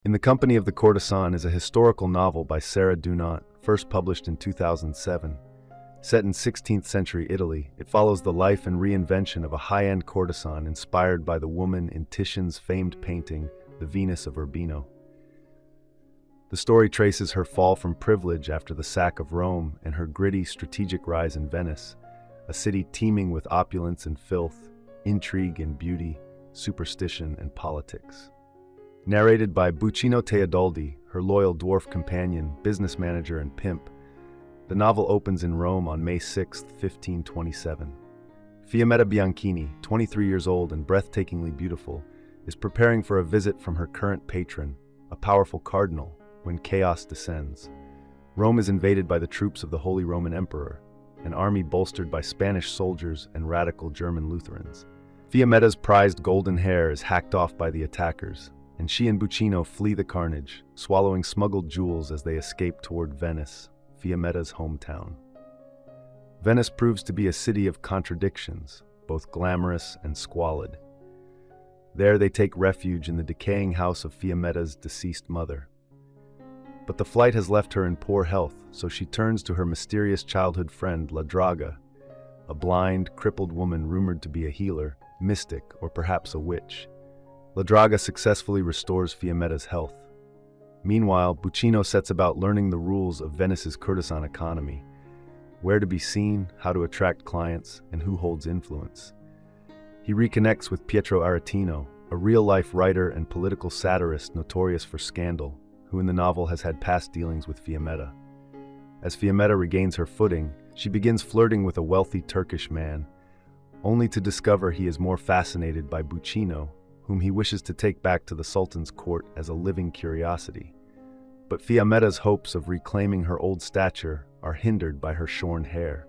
In the Company of the Courtesan is a historical novel by Sarah Dunant, first published in 2007. Set in 16th century Italy, it follows the life and reinvention of a high-end courtesan inspired by the woman in Titian's famed painting, The Venus of Urbino. The story traces her fall from privilege after the sack of Rome and her gritty, strategic rise in Venice, a city teeming with opulence and filth, intrigue and beauty, superstition and politics. Narrated by Bucino Teodoldi, her loyal dwarf companion, business manager, and pimp, the novel opens in Rome on May 6, 1527. Fiammetta Bianchini, 23 years old and breathtakingly beautiful, is preparing for a visit from her current patron, a powerful cardinal, when chaos descends. Rome is invaded by the troops of the Holy Roman Emperor, an army bolstered by Spanish soldiers and radical German Lutherans. Fiammetta's prized golden hair is hacked off by the attackers, and she and Bucino flee the carnage, swallowing smuggled jewels as they escape toward Venice, Fiammetta's hometown. Venice proves to be a city of contradictions, both glamorous and squalid. There they take refuge in the decaying house of Fiammetta's deceased mother. But the flight has left her in poor health, so she turns to her mysterious childhood friend, La Draga, a blind, crippled woman rumored to be a healer, mystic, or perhaps a witch. La Draga successfully restores Fiammetta's health. Meanwhile, Bucino sets about learning the rules of Venice's courtesan economy, where to be seen, how to attract clients, and who holds influence. He reconnects with Pietro Aretino, a real-life writer and political satirist notorious for scandal, who in the novel has had past dealings with Fiammetta. As Fiammetta regains her footing, she begins flirting with a wealthy Turkish man, only to discover he is more fascinated by Bucino, whom he wishes to take back to the Sultan's court as a living curiosity. But Fiammetta's hopes of reclaiming her old stature are hindered by her shorn hair.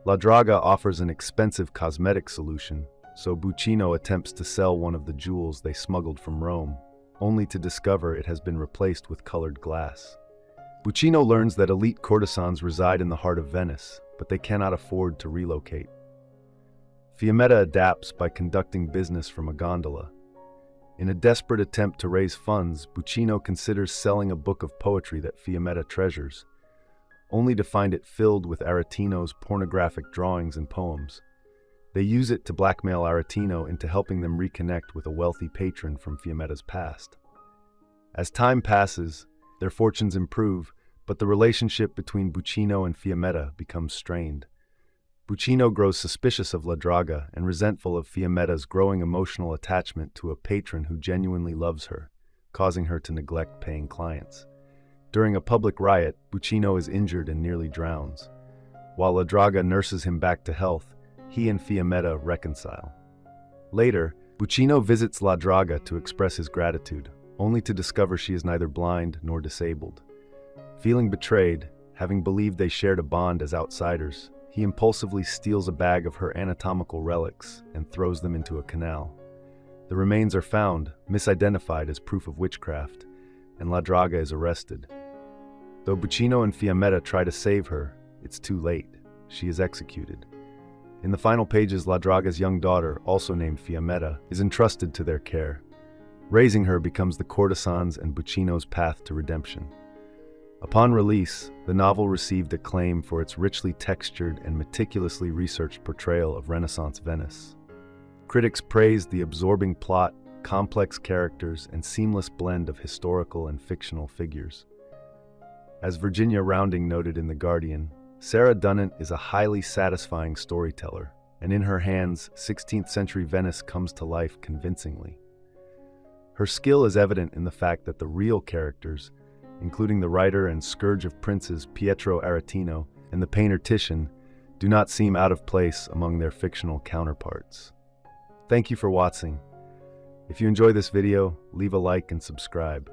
La Draga offers an expensive cosmetic solution, so Bucino attempts to sell one of the jewels they smuggled from Rome, only to discover it has been replaced with colored glass. Bucino learns that elite courtesans reside in the heart of Venice, but they cannot afford to relocate. Fiammetta adapts by conducting business from a gondola. In a desperate attempt to raise funds, Bucino considers selling a book of poetry that Fiammetta treasures, only to find it filled with Aretino's pornographic drawings and poems. They use it to blackmail Aretino into helping them reconnect with a wealthy patron from Fiammetta's past. As time passes, their fortunes improve, but the relationship between Bucino and Fiammetta becomes strained. Bucino grows suspicious of La Draga and resentful of Fiammetta's growing emotional attachment to a patron who genuinely loves her, causing her to neglect paying clients. During a public riot, Bucino is injured and nearly drowns. While La Draga nurses him back to health, he and Fiammetta reconcile. Later, Bucino visits La Draga to express his gratitude, only to discover she is neither blind nor disabled. Feeling betrayed, having believed they shared a bond as outsiders, he impulsively steals a bag of her anatomical relics and throws them into a canal. The remains are found, misidentified as proof of witchcraft, and La Draga is arrested. Though Bucino and Fiammetta try to save her, it's too late. She is executed. In the final pages, La Draga's young daughter, also named Fiammetta, is entrusted to their care. Raising her becomes the courtesan's and Bucino's path to redemption. Upon release, the novel received acclaim for its richly textured and meticulously researched portrayal of Renaissance Venice. Critics praised the absorbing plot, complex characters, and seamless blend of historical and fictional figures. As Virginia Rounding noted in The Guardian, Sarah Dunant is a highly satisfying storyteller, and in her hands, 16th century Venice comes to life convincingly. Her skill is evident in the fact that the real characters, including the writer and scourge of princes Pietro Aretino and the painter Titian, do not seem out of place among their fictional counterparts. Thank you for watching. If you enjoy this video, leave a like and subscribe.